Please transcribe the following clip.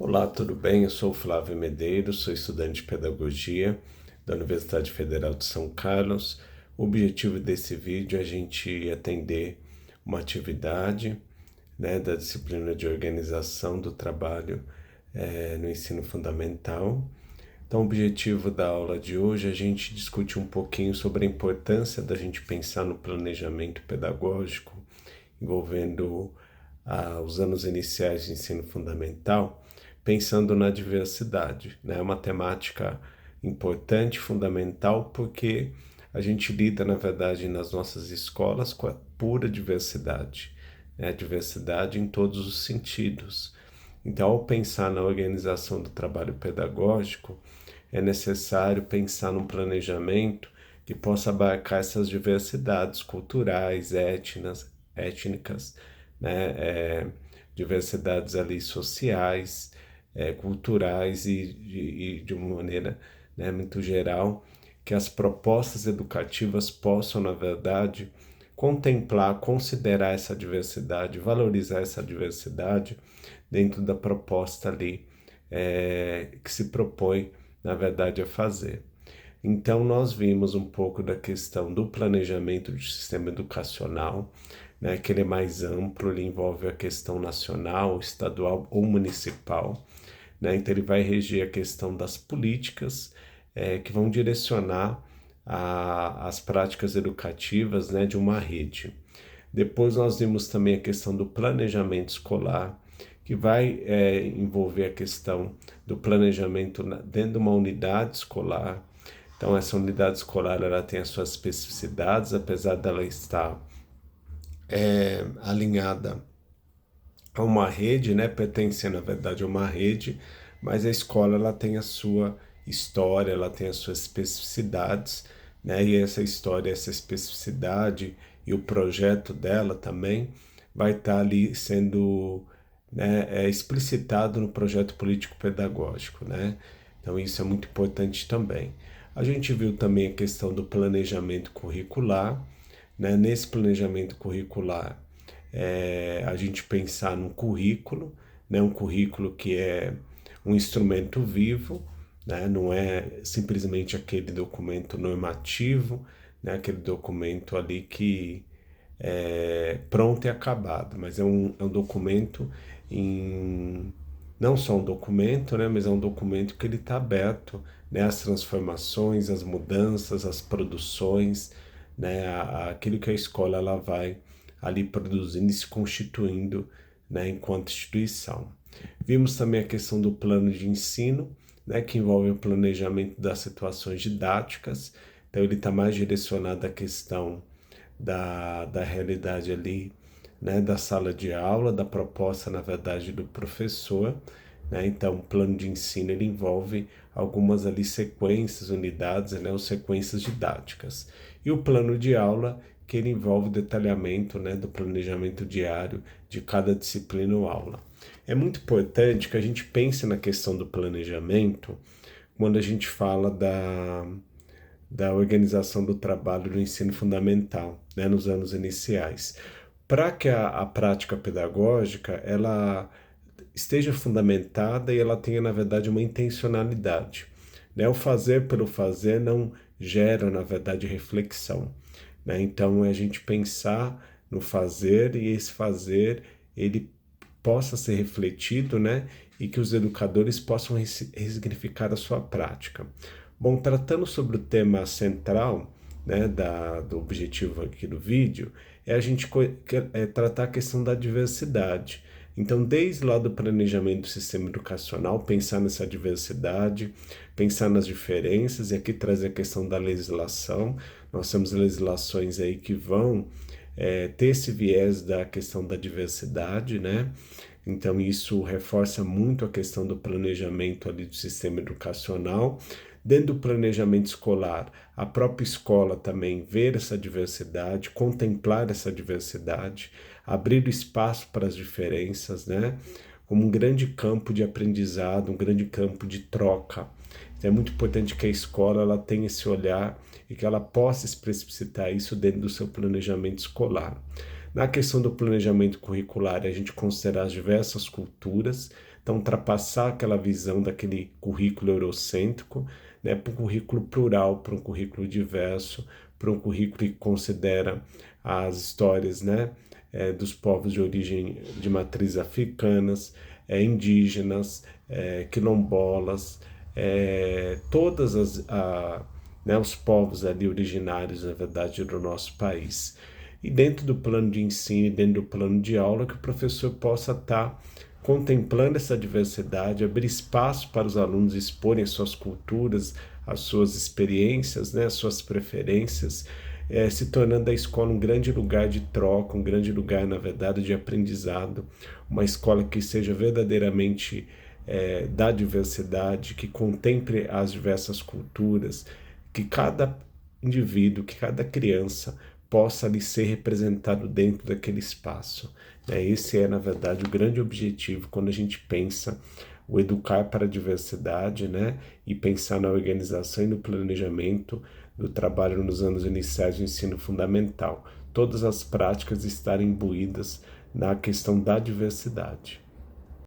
Olá, tudo bem? Eu sou o Flávio Medeiros, sou estudante de Pedagogia da Universidade Federal de São Carlos. O objetivo desse vídeo é a gente atender uma atividade, da disciplina de organização do trabalho no ensino fundamental. Então, o objetivo da aula de hoje é a gente discutir um pouquinho sobre a importância da gente pensar no planejamento pedagógico envolvendo os anos iniciais de ensino fundamental, pensando na diversidade. É uma temática importante, fundamental, porque a gente lida, na verdade, nas nossas escolas com a pura diversidade, a diversidade em todos os sentidos. Então, ao pensar na organização do trabalho pedagógico, é necessário pensar num planejamento que possa abarcar essas diversidades culturais, étnicas, diversidades ali sociais, culturais e de uma maneira, muito geral, que as propostas educativas possam, na verdade, contemplar, considerar essa diversidade, valorizar essa diversidade dentro da proposta ali que se propõe, na verdade, a fazer. Então, nós vimos um pouco da questão do planejamento do sistema educacional, que ele é mais amplo, ele envolve a questão nacional, estadual ou municipal. Então, ele vai reger a questão das políticas que vão direcionar as práticas educativas, de uma rede. Depois nós vimos também a questão do planejamento escolar, que vai envolver a questão do planejamento dentro de uma unidade escolar. Então, essa unidade escolar ela tem as suas especificidades, apesar dela estar alinhada a uma rede, pertence na verdade a uma rede, mas a escola ela tem a sua história, ela tem as suas especificidades, e essa história, essa especificidade e o projeto dela também vai estar ali sendo explicitado no projeto político-pedagógico, Então isso é muito importante também. A gente viu também a questão do planejamento curricular, Nesse planejamento curricular, a gente pensar num currículo, um currículo que é um instrumento vivo, não é simplesmente aquele documento normativo, aquele documento ali que é pronto e acabado, mas é um documento não só um documento, mas é um documento que ele está aberto, às transformações, às mudanças, às produções, aquilo que a escola ela vai ali produzindo e se constituindo, enquanto instituição. Vimos também a questão do plano de ensino, que envolve o planejamento das situações didáticas, então ele está mais direcionado à questão da realidade ali, da sala de aula, da proposta, na verdade, do professor. Então, o plano de ensino ele envolve algumas ali sequências, unidades, ou sequências didáticas. E o plano de aula, que ele envolve o detalhamento, do planejamento diário de cada disciplina ou aula. É muito importante que a gente pense na questão do planejamento quando a gente fala da organização do trabalho no ensino fundamental, nos anos iniciais. Para que a prática pedagógica ela esteja fundamentada e ela tenha, na verdade, uma intencionalidade. O fazer pelo fazer não gera, na verdade, reflexão. Então, é a gente pensar no fazer e esse fazer ele possa ser refletido, e que os educadores possam ressignificar a sua prática. Bom, tratando sobre o tema central, do objetivo aqui do vídeo, é a gente tratar a questão da diversidade. Então, desde lá do planejamento do sistema educacional, pensar nessa diversidade, pensar nas diferenças, e aqui trazer a questão da legislação. Nós temos legislações aí que vão ter esse viés da questão da diversidade, Então, isso reforça muito a questão do planejamento ali do sistema educacional. Dentro do planejamento escolar, a própria escola também ver essa diversidade, contemplar essa diversidade, abrir o espaço para as diferenças, como um grande campo de aprendizado, um grande campo de troca. Então, é muito importante que a escola ela tenha esse olhar e que ela possa explicitar isso dentro do seu planejamento escolar. Na questão do planejamento curricular, a gente considera as diversas culturas, Então, ultrapassar aquela visão daquele currículo eurocêntrico, né, para um currículo plural, para um currículo diverso, para um currículo que considera as histórias, né, dos povos de origem de matriz africanas, indígenas, quilombolas, todas né, os povos ali originários, na verdade, do nosso país. E dentro do plano de ensino e dentro do plano de aula, que o professor possa estar contemplando essa diversidade, abrir espaço para os alunos exporem as suas culturas, as suas experiências, né, as suas preferências, se tornando a escola um grande lugar de troca, um grande lugar, na verdade, de aprendizado, uma escola que seja verdadeiramente da diversidade, que contemple as diversas culturas, que cada indivíduo, que cada criança possa ali ser representado dentro daquele espaço. Esse é, na verdade, o grande objetivo quando a gente pensa o educar para a diversidade, né? E pensar na organização e no planejamento do trabalho nos anos iniciais do ensino fundamental. Todas as práticas estarem imbuídas na questão da diversidade.